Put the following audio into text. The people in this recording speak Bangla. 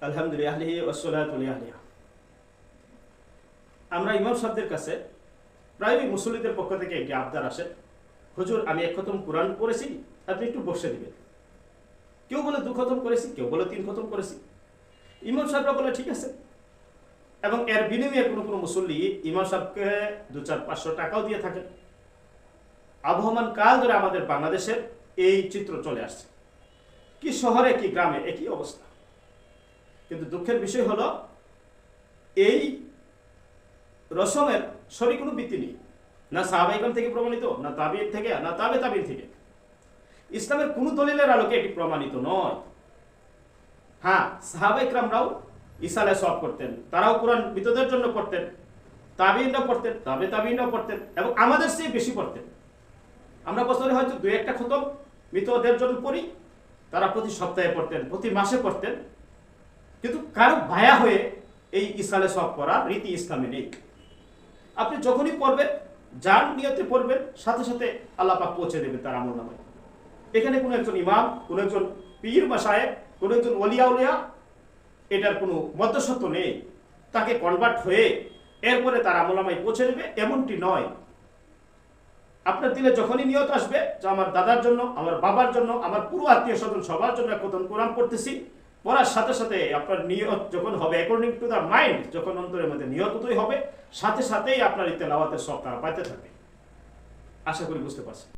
আলহামদুলিল্লাহ ওয়াসসালাতু আলাইহি। আমরা ইমাম সাহেবদের কাছে প্রায়ই মুসল্লিদের পক্ষ থেকে একটি আবদার আসে, হুজুর আমি এক খতম কোরআন পড়েছি, আপনি একটু বসে দিবেন। কেউ বলে 2 খতম করেছি, কেউ বলে 3 খতম করেছি। ইমাম সাহেবরা বলে ঠিক আছে, এবং এর বিনিময়ে কোনো কোনো মুসল্লি ইমাম সাহেবকে 200-500 টাকাও দিয়ে থাকেন। আবহমান কাল ধরে আমাদের বাংলাদেশের এই চিত্র চলে আসছে, কি শহরে কি গ্রামে একই অবস্থা। কিন্তু দুঃখের বিষয় হলো এই রসমের সরি কোনো ভিত্তি নেই, না সাহাবাইকাম থেকে প্রমাণিত, না তাবিঈন থেকে, না তাবে তাবিঈন থেকে। ইসলামের কোন দলিলের আলোকে এটি প্রমাণিত নয়। হ্যাঁ, সাহাবাইকরামরাও ইসালে সওয়াব করতেন, তারাও কোরআন বিতদের জন্য পড়তেন, তাবিঈনরা পড়তেন, তাবে তাবিঈনরা পড়তেন, এবং আমাদের চেয়ে বেশি পড়তেন। আমরা বছরে হয়তো 2-1টা খতম মৃতদের জন্য পড়ি, তারা প্রতি সপ্তাহে পড়তেন, প্রতি মাসে পড়তেন। কিন্তু কারো ভায়া হয়ে এই ইসালে সওয়াব করার রীতি ইসলামে নেই। আপনি যখনই পড়বেন, যার নিয়তে পড়বেন, সাথে সাথে আল্লাহ পাক পৌঁছে দেবেন তার আমলনামায়। এখানে কোনো একজন ইমাম, কোনো একজন পীর বা সাহেব, কোনো একজন ওলিয়া উলিয়া, এটার কোনো মধ্যসত্ত্ব নেই। তাকে কনভার্ট হয়ে এরপরে তার আমলনামায় পৌঁছে দেবে এমনটি নয়। আপনার দিলে যখনই নিয়ত আসবে যে আমার দাদার জন্য, আমার বাবার জন্য, আমার পুরো আত্মীয় স্বজন সবার জন্য খতম কোরআন পড়তেছি, পড়ার সাথে সাথে আপনার নিয়ত যখন হবে অ্যাকর্ডিং টু দ্য মাইন্ড, যখন অন্তরের মধ্যে নিয়তই হবে, সাথে সাথেই আপনার এই তেলাওয়াতের সওয়াব তারা পাইতে থাকবে। আশা করি বুঝতে পারছেন।